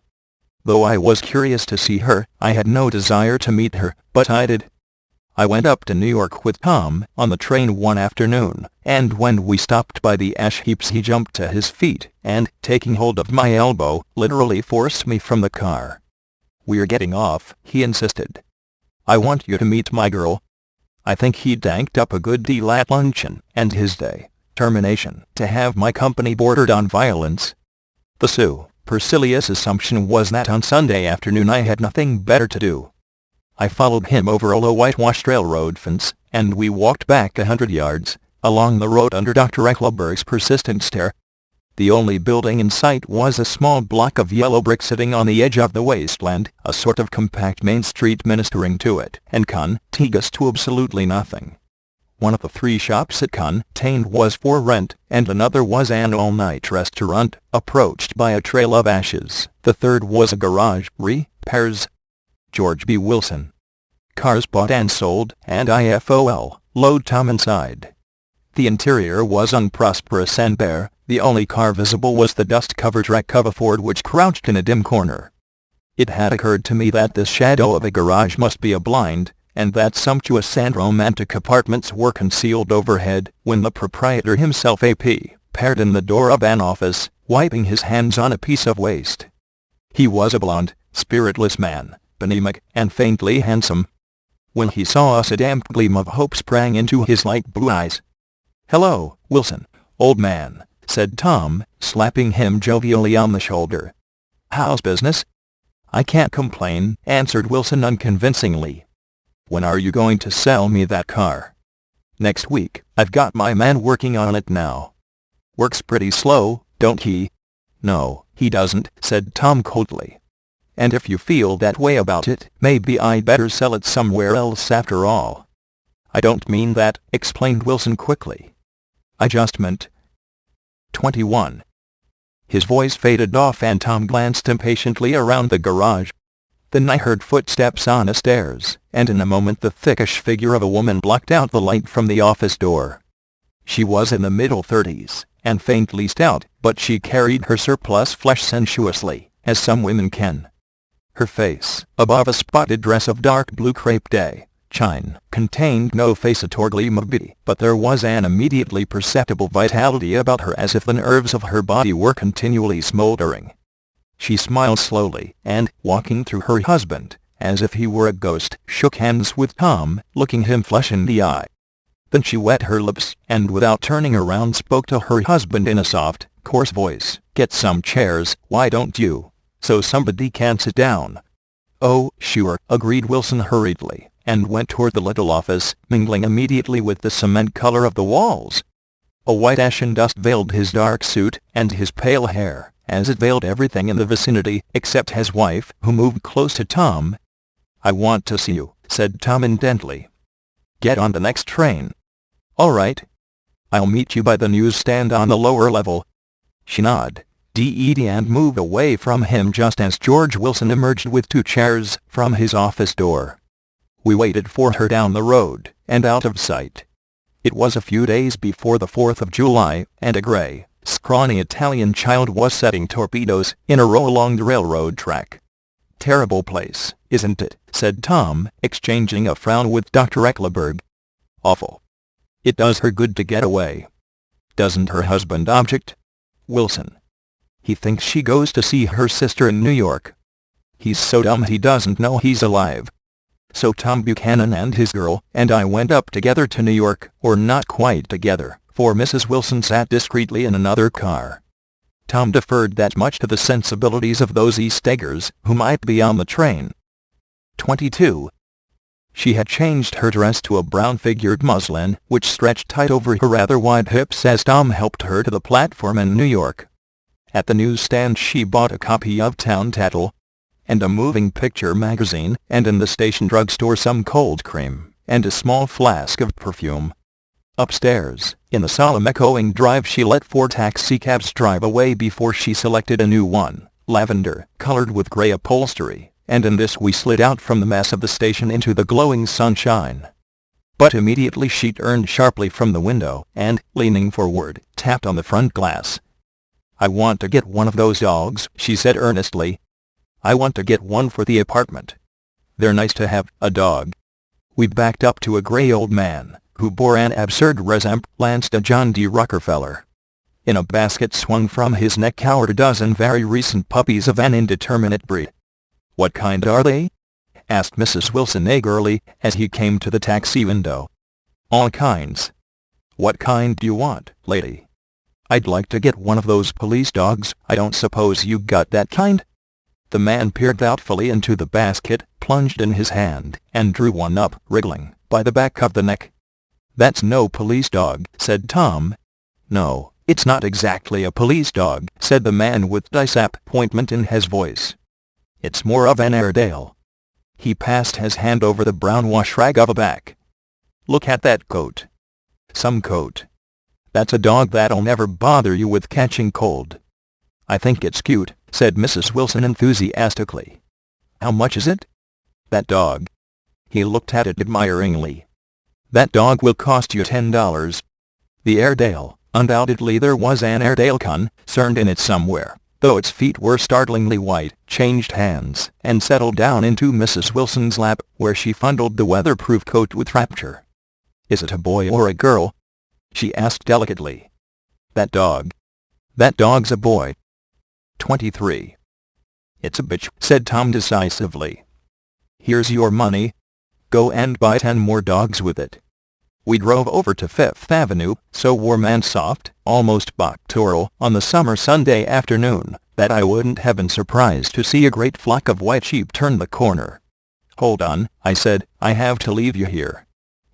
S1: Though I was curious to see her, I had no desire to meet her, but I did. I went up to New York with Tom on the train one afternoon, and when we stopped by the ash heaps he jumped to his feet and, taking hold of my elbow, literally forced me from the car. "We're getting off," he insisted. "I want you to meet my girl." I think he'd danked up a good deal at luncheon, and his determination to have my company bordered on violence. The supercilious assumption was that on Sunday afternoon I had nothing better to do. I followed him over a low whitewashed railroad fence, and we walked back 100 yards, along the road under Dr. Eckleberg's persistent stare. The only building in sight was a small block of yellow brick sitting on the edge of the wasteland, a sort of compact main street ministering to it, and contiguous to absolutely nothing. One of the 3 shops it contained was for rent, and another was an all-night restaurant, approached by a trail of ashes. The third was a garage, repairs. George B. Wilson. Cars bought and sold, and IFOL, load Tom inside. The interior was unprosperous and bare. The only car visible was the dust-covered wreck of a Ford which crouched in a dim corner. It had occurred to me that this shadow of a garage must be a blind, and that sumptuous and romantic apartments were concealed overhead, when the proprietor himself appeared in the door of an office, wiping his hands on a piece of waste. He was a blond, spiritless man, anemic, and faintly handsome. When he saw us a damp gleam of hope sprang into his light blue eyes. "Hello, Wilson, old man," said Tom, slapping him jovially on the shoulder. "How's business?" "I can't complain," answered Wilson unconvincingly. "When are you going to sell me that car?" "Next week. I've got my man working on it now." "Works pretty slow, don't he?" "No, he doesn't," said Tom coldly. "And if you feel that way about it, maybe I'd better sell it somewhere else after all." "I don't mean that," explained Wilson quickly. "I just meant—" 21. His voice faded off and Tom glanced impatiently around the garage. Then I heard footsteps on the stairs, and in a moment the thickish figure of a woman blocked out the light from the office door. She was in the middle 30s, and faintly stout, but she carried her surplus flesh sensuously, as some women can. Her face, above a spotted dress of dark blue crepe chine, contained no facet or gleam of beauty, but there was an immediately perceptible vitality about her as if the nerves of her body were continually smoldering. She smiled slowly, and, walking through her husband, as if he were a ghost, shook hands with Tom, looking him flush in the eye. Then she wet her lips, and without turning around spoke to her husband in a soft, coarse voice. "Get some chairs, why don't you? So somebody can sit down." "Oh, sure," agreed Wilson hurriedly, and went toward the little office, mingling immediately with the cement color of the walls. A white ashen dust veiled his dark suit and his pale hair, as it veiled everything in the vicinity except his wife, who moved close to Tom. "I want to see you," said Tom indently. "Get on the next train." "All right. I'll meet you by the newsstand on the lower level." She nodded and moved away from him just as George Wilson emerged with 2 chairs from his office door. We waited for her down the road and out of sight. It was a few days before the 4th of July, and a gray, scrawny Italian child was setting torpedoes in a row along the railroad track. "Terrible place, isn't it?" said Tom, exchanging a frown with Dr. Eckleberg. "Awful. It does her good to get away." "Doesn't her husband object?" "Wilson. He thinks she goes to see her sister in New York. He's so dumb he doesn't know he's alive." So Tom Buchanan and his girl and I went up together to New York, or not quite together, for Mrs. Wilson sat discreetly in another car. Tom deferred that much to the sensibilities of those East-Eggers who might be on the train. 22. She had changed her dress to a brown-figured muslin, which stretched tight over her rather wide hips as Tom helped her to the platform in New York. At the newsstand she bought a copy of Town Tattle and a moving picture magazine, and in the station drugstore some cold cream and a small flask of perfume. Upstairs, in the solemn echoing drive, she let 4 taxicabs drive away before she selected a new one, lavender, colored with gray upholstery, and in this we slid out from the mess of the station into the glowing sunshine. But immediately she turned sharply from the window and, leaning forward, tapped on the front glass. "I want to get one of those dogs," she said earnestly. "I want to get one for the apartment. They're nice to have, a dog." We backed up to a gray old man, who bore an absurd resemblance to John D. Rockefeller. In a basket swung from his neck cowered a dozen very recent puppies of an indeterminate breed. "What kind are they?" asked Mrs. Wilson eagerly, as he came to the taxi window. "All kinds." "What kind do you want, lady?" "I'd like to get one of those police dogs. I don't suppose you got that kind?" The man peered doubtfully into the basket, plunged in his hand, and drew one up, wriggling, by the back of the neck. "That's no police dog," said Tom. "No, it's not exactly a police dog," said the man with disappointment in his voice. "It's more of an Airedale." He passed his hand over the brown wash rag of a back. "Look at that coat." "Some coat." "That's a dog that'll never bother you with catching cold." "I think it's cute," said Mrs. Wilson enthusiastically. "How much is it?" "That dog." He looked at it admiringly. "That dog will cost you $10. The Airedale." Undoubtedly there was an Airedale concerned in it somewhere, though its feet were startlingly white, changed hands, and settled down into Mrs. Wilson's lap, where she fondled the weatherproof coat with rapture. "Is it a boy or a girl?" she asked delicately. "That dog." "That dog's a boy." 23. "It's a bitch," said Tom decisively. "Here's your money. Go and buy 10 more dogs with it." We drove over to Fifth Avenue, so warm and soft, almost doctoral, on the summer Sunday afternoon, that I wouldn't have been surprised to see a great flock of white sheep turn the corner. "Hold on," I said, "I have to leave you here."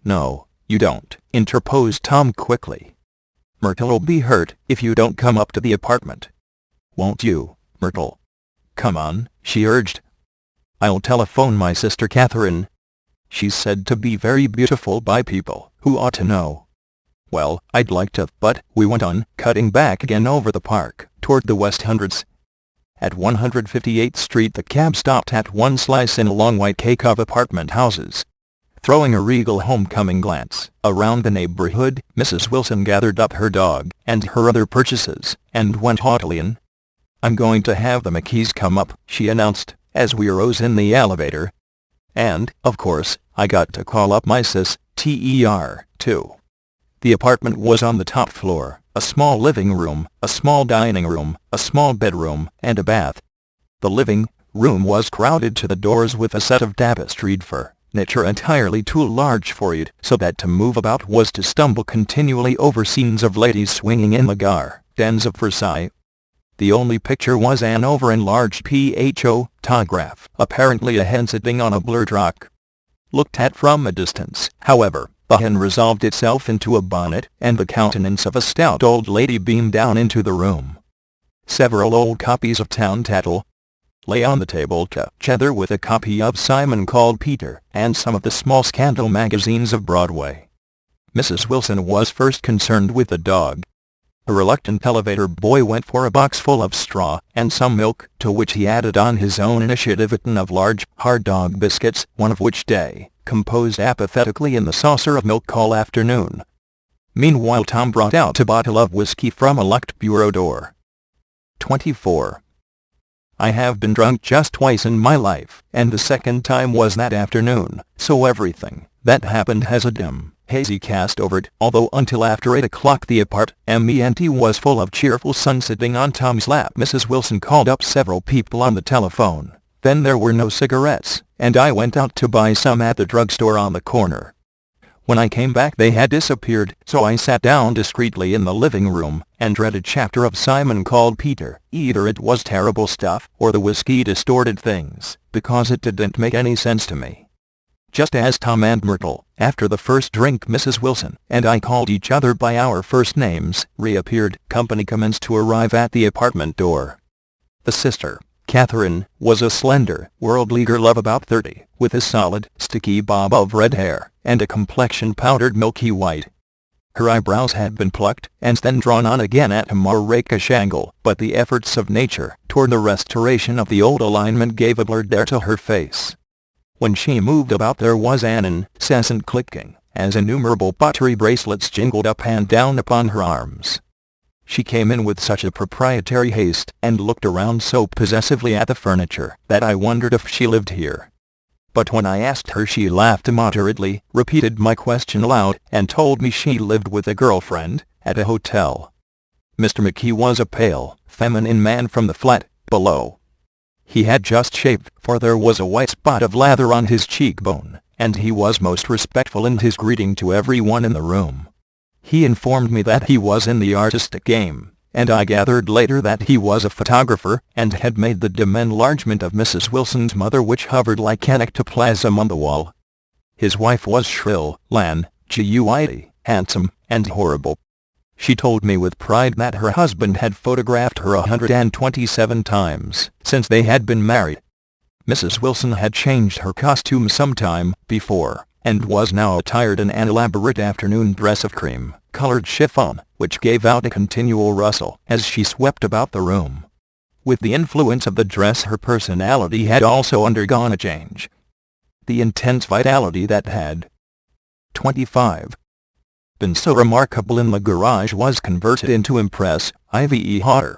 S1: "No, you don't," interposed Tom quickly. "Myrtle'll be hurt if you don't come up to the apartment." "Won't you, Myrtle?" "Come on," she urged. "I'll telephone my sister Catherine. She's said to be very beautiful by people who ought to know." "Well, I'd like to," but we went on, cutting back again over the park, toward the West Hundreds. At 158th Street the cab stopped at one slice in a long white cake of apartment houses. Throwing a regal homecoming glance around the neighborhood, Mrs. Wilson gathered up her dog and her other purchases, and went haughtily in. "I'm going to have the McKees come up," she announced, as we rose in the elevator. "And, of course, I got to call up my sis, too." The apartment was on the top floor, a small living room, a small dining room, a small bedroom, and a bath. The living room was crowded to the doors with a set of tapestried furniture entirely too large for it, so that to move about was to stumble continually over scenes of ladies swinging in the Dens of Versailles. The only picture was an over-enlarged photograph, apparently a hen sitting on a blurred rock. Looked at from a distance, however, the hen resolved itself into a bonnet, and the countenance of a stout old lady beamed down into the room. Several old copies of Town Tattle lay on the table together with a copy of Simon Called Peter, and some of the small scandal magazines of Broadway. Mrs. Wilson was first concerned with the dog. A reluctant elevator boy went for a box full of straw and some milk, to which he added on his own initiative a tin of large, hard dog biscuits, one of which Day composed apathetically in the saucer of milk all afternoon. Meanwhile Tom brought out a bottle of whiskey from a locked bureau door. 24. I have been drunk just twice in my life, and the second time was that afternoon, so everything that happened has a dim, hazy cast over it, although until after 8 o'clock the apartment was full of cheerful sun sitting on Tom's lap. Mrs. Wilson called up several people on the telephone. Then there were no cigarettes, and I went out to buy some at the drugstore on the corner. When I came back they had disappeared, so I sat down discreetly in the living room and read a chapter of Simon Called Peter. Either it was terrible stuff, or the whiskey distorted things, because it didn't make any sense to me. Just as Tom and Myrtle, after the first drink Mrs. Wilson and I called each other by our first names, reappeared, company commenced to arrive at the apartment door. The sister, Catherine, was a slender, worldly girl of about 30, with a solid, sticky bob of red hair, and a complexion powdered milky white. Her eyebrows had been plucked, and then drawn on again at a more rakish angle, but the efforts of nature toward the restoration of the old alignment gave a blurred air to her face. When she moved about there was an incessant clicking, as innumerable pottery bracelets jingled up and down upon her arms. She came in with such a proprietary haste, and looked around so possessively at the furniture, that I wondered if she lived here. But when I asked her she laughed immoderately, repeated my question aloud, and told me she lived with a girlfriend at a hotel. Mr. McKee was a pale, feminine man from the flat below. He had just shaved, for there was a white spot of lather on his cheekbone, and he was most respectful in his greeting to everyone in the room. He informed me that he was in the artistic game, and I gathered later that he was a photographer, and had made the dim enlargement of Mrs. Wilson's mother which hovered like an ectoplasm on the wall. His wife was shrill, languid, handsome, and horrible. She told me with pride that her husband had photographed her 127 times since they had been married. Mrs. Wilson had changed her costume some time before, and was now attired in an elaborate afternoon dress of cream-colored chiffon, which gave out a continual rustle as she swept about the room. With the influence of the dress her personality had also undergone a change. The intense vitality that had 25 been so remarkable in the garage was converted into impressive horror.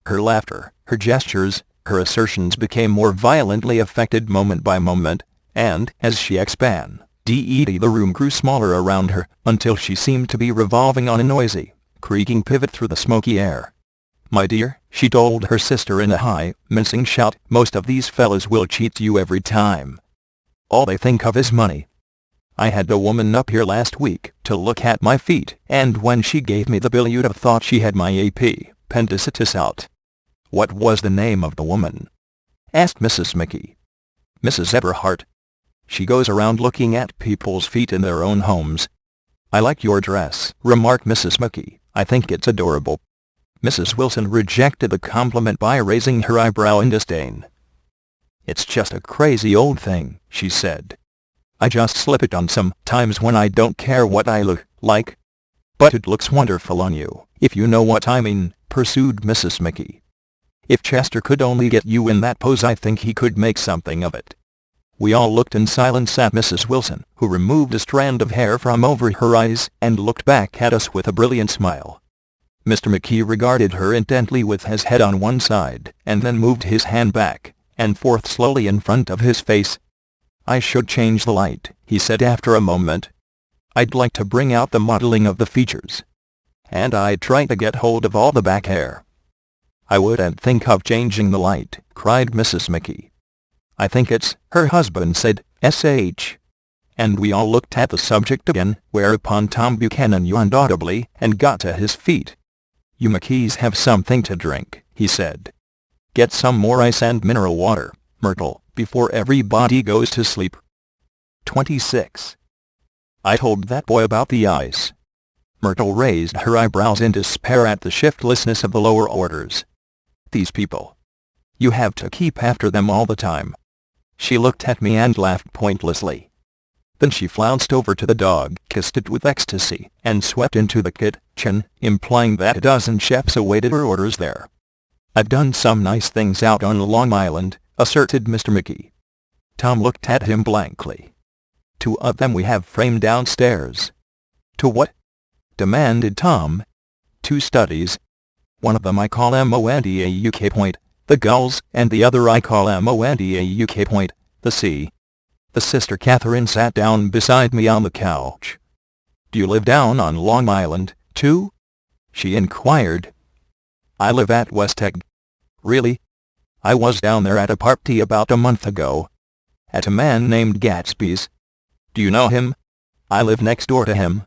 S1: Her laughter, her gestures, her assertions became more violently affected moment by moment, and, as she expanded, the room grew smaller around her, until she seemed to be revolving on a noisy, creaking pivot through the smoky air. "My dear," she told her sister in a high, mincing shout, "most of these fellas will cheat you every time. All they think of is money. I had a woman up here last week to look at my feet, and when she gave me the bill you'd have thought she had my appendicitis out." "What was the name of the woman?" asked Mrs. McKee. "Mrs. Eberhart. She goes around looking at people's feet in their own homes." "I like your dress," remarked Mrs. McKee. "I think it's adorable." Mrs. Wilson rejected the compliment by raising her eyebrow in disdain. "It's just a crazy old thing," she said. "I just slip it on sometimes when I don't care what I look like." "But it looks wonderful on you, if you know what I mean," pursued Mrs. McKee. "If Chester could only get you in that pose I think he could make something of it." We all looked in silence at Mrs. Wilson, who removed a strand of hair from over her eyes and looked back at us with a brilliant smile. Mr. McKee regarded her intently with his head on one side, and then moved his hand back and forth slowly in front of his face. "I should change the light," he said after a moment. "I'd like to bring out the modeling of the features. And I'd try to get hold of all the back hair." "I wouldn't think of changing the light," cried Mrs. McKee. "I think it's," her husband said, "sh." And we all looked at the subject again, whereupon Tom Buchanan yawned audibly and got to his feet. "You McKees have something to drink," he said. "Get some more ice and mineral water, Myrtle, before everybody goes to sleep." 26. I told that boy about the ice. Myrtle raised her eyebrows in despair at the shiftlessness of the lower orders. "These people. You have to keep after them all the time." She looked at me and laughed pointlessly. Then she flounced over to the dog, kissed it with ecstasy, and swept into the kitchen, implying that a dozen chefs awaited her orders there. "I've done some nice things out on Long Island," asserted Mr. McKee. Tom looked at him blankly. "2 of them we have framed downstairs." "To what?" demanded Tom. "2 studies. One of them I call Mondauk, the gulls, and the other I call Mondauk, the sea." The sister Catherine sat down beside me on the couch. "Do you live down on Long Island, too?" she inquired. "I live at West Egg." "Really?" "I was down there at a party about a month ago. At a man named Gatsby's." "Do you know him?" "I live next door to him."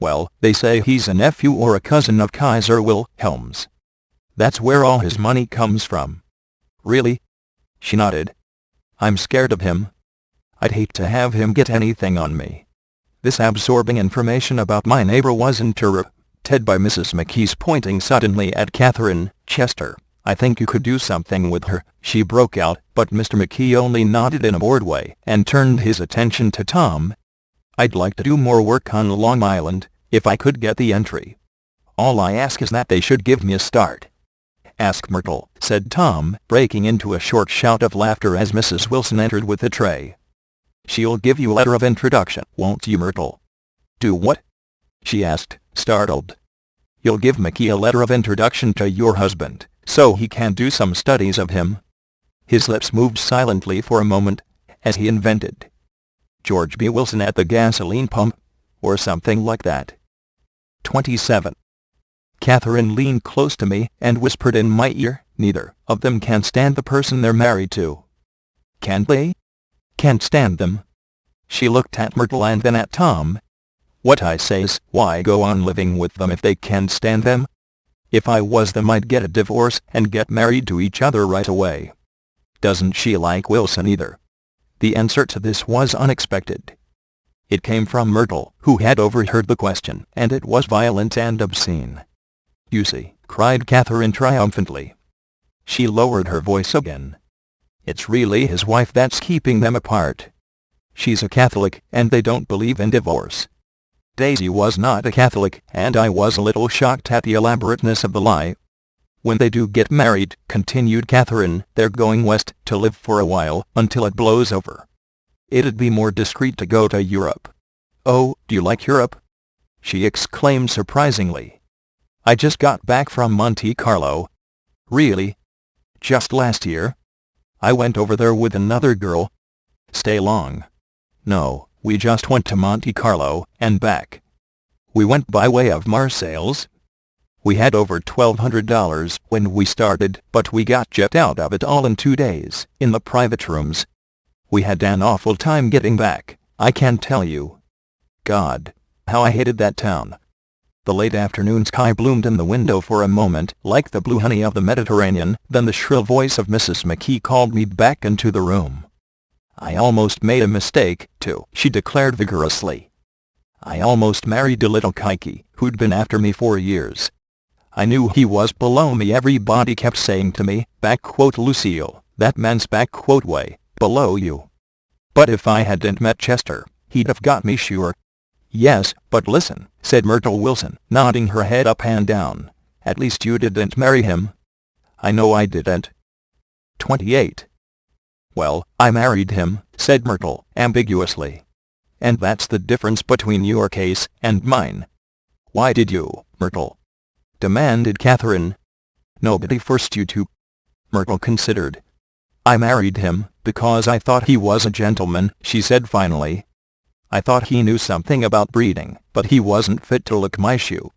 S1: "Well, they say he's a nephew or a cousin of Kaiser Wilhelm's. That's where all his money comes from." "Really?" She nodded. "I'm scared of him. I'd hate to have him get anything on me." This absorbing information about my neighbor was interrupted by Mrs. McKee's pointing suddenly at Catherine. "Chester, I think you could do something with her," she broke out, but Mr. McKee only nodded in a bored way and turned his attention to Tom. "I'd like to do more work on Long Island, if I could get the entry. All I ask is that they should give me a start." "Ask Myrtle," said Tom, breaking into a short shout of laughter as Mrs. Wilson entered with a tray. "She'll give you a letter of introduction, won't you, Myrtle?" "Do what?" she asked, startled. "You'll give McKee a letter of introduction to your husband, so he can do some studies of him." His lips moved silently for a moment, as he invented George B. Wilson at the gasoline pump, or something like that. 27. Catherine leaned close to me and whispered in my ear, "Neither of them can stand the person they're married to." "Can't they?" "Can't stand them." She looked at Myrtle and then at Tom. "What I say is, why go on living with them if they can't stand them? If I was them I'd get a divorce and get married to each other right away." "Doesn't she like Wilson either?" The answer to this was unexpected. It came from Myrtle, who had overheard the question, and it was violent and obscene. "You see," cried Catherine triumphantly. She lowered her voice again. "It's really his wife that's keeping them apart. She's a Catholic, and they don't believe in divorce." Daisy was not a Catholic, and I was a little shocked at the elaborateness of the lie. "When they do get married," continued Catherine, "they're going west to live for a while, until it blows over. It'd be more discreet to go to Europe." "Oh, do you like Europe?" she exclaimed surprisingly. "I just got back from Monte Carlo." "Really? Just last year?" "I went over there with another girl." "Stay long?" "No, we just went to Monte Carlo and back. We went by way of Marseilles. We had over $1,200 when we started, but we got jet out of it all in 2 days, in the private rooms. We had an awful time getting back, I can tell you. God, how I hated that town." The late afternoon sky bloomed in the window for a moment, like the blue honey of the Mediterranean, then the shrill voice of Mrs. McKee called me back into the room. "I almost made a mistake, too," she declared vigorously. "I almost married a little kike, who'd been after me for years. I knew he was below me. Everybody kept saying to me, Lucille, that man's way, below you. But if I hadn't met Chester, he'd have got me sure." "Yes, but listen," said Myrtle Wilson, nodding her head up and down. "At least you didn't marry him." "I know I didn't." 28. "Well, I married him," said Myrtle, ambiguously. "And that's the difference between your case and mine." "Why did you, Myrtle?" demanded Catherine. "Nobody forced you to." Myrtle considered. "I married him because I thought he was a gentleman," she said finally. "I thought he knew something about breeding, but he wasn't fit to lick my shoe."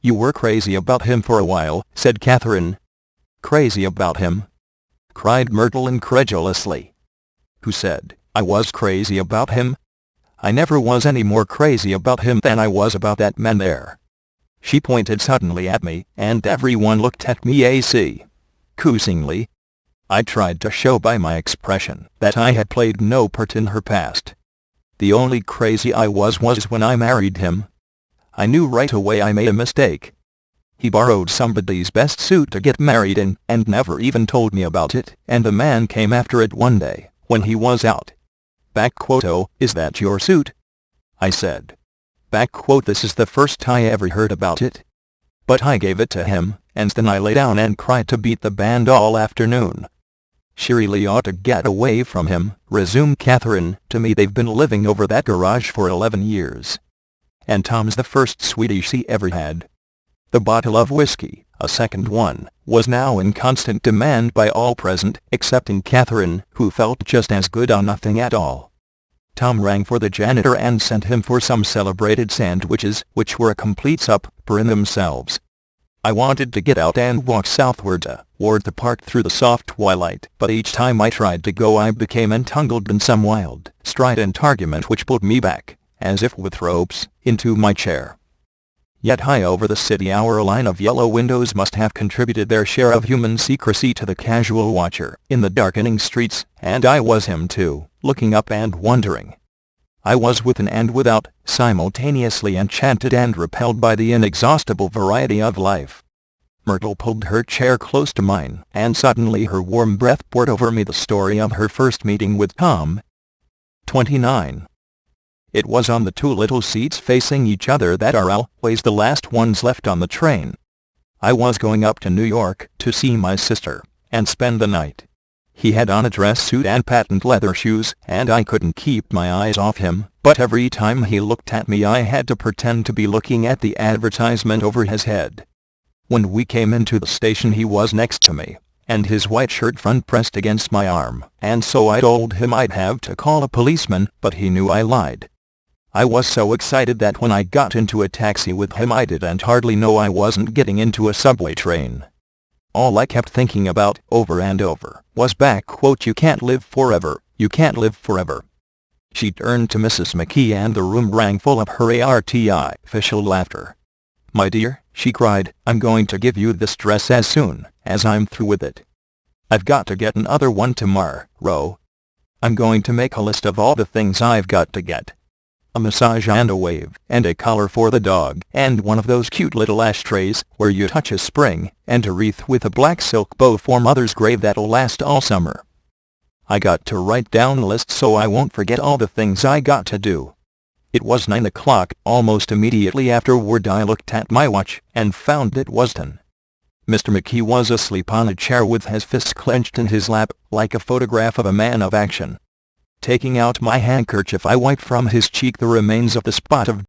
S1: "You were crazy about him for a while," said Catherine. "Crazy about him?" cried Myrtle incredulously. "Who said I was crazy about him? I never was any more crazy about him than I was about that man there." She pointed suddenly at me, and everyone looked at me accusingly. I tried to show by my expression that I had played no part in her past. The only crazy I was when I married him. I knew right away I made a mistake. He borrowed somebody's best suit to get married in, and never even told me about it, and the man came after it one day, when he was out. "Oh, is that your suit?" I said. "This is the first I ever heard about it." But I gave it to him, and then I lay down and cried to beat the band all afternoon. "She really ought to get away from him," resumed Catherine. "To me they've been living over that garage for 11 years. And Tom's the first sweetie she ever had." The bottle of whiskey, a second one, was now in constant demand by all present, excepting Catherine, who felt just as good on nothing at all. Tom rang for the janitor and sent him for some celebrated sandwiches, which were a complete supper in themselves. I wanted to get out and walk southward toward the park through the soft twilight, but each time I tried to go I became entangled in some wild, strident argument which pulled me back, as if with ropes, into my chair. Yet high over the city our line of yellow windows must have contributed their share of human secrecy to the casual watcher in the darkening streets, and I was him too, looking up and wondering. I was within and without, simultaneously enchanted and repelled by the inexhaustible variety of life. Myrtle pulled her chair close to mine, and suddenly her warm breath poured over me the story of her first meeting with Tom. 29. It was on the two little seats facing each other that are always the last ones left on the train. I was going up to New York to see my sister, and spend the night. He had on a dress suit and patent leather shoes, and I couldn't keep my eyes off him, but every time he looked at me I had to pretend to be looking at the advertisement over his head. When we came into the station he was next to me, and his white shirt front pressed against my arm, and so I told him I'd have to call a policeman, but he knew I lied. I was so excited that when I got into a taxi with him I didn't hardly know I wasn't getting into a subway train. All I kept thinking about, over and over, was "You can't live forever, you can't live forever." She turned to Mrs. McKee and the room rang full of her artificial laughter. "My dear," she cried, "I'm going to give you this dress as soon as I'm through with it. I've got to get another one tomorrow. I'm going to make a list of all the things I've got to get. A massage and a wave, and a collar for the dog, and one of those cute little ashtrays where you touch a spring, and a wreath with a black silk bow for Mother's grave that'll last all summer. I got to write down a list so I won't forget all the things I got to do." It was 9 o'clock. Almost immediately afterward I looked at my watch, and found it was 10. Mr. McKee was asleep on a chair with his fists clenched in his lap, like a photograph of a man of action. Taking out my handkerchief I wiped from his cheek the remains of the spot of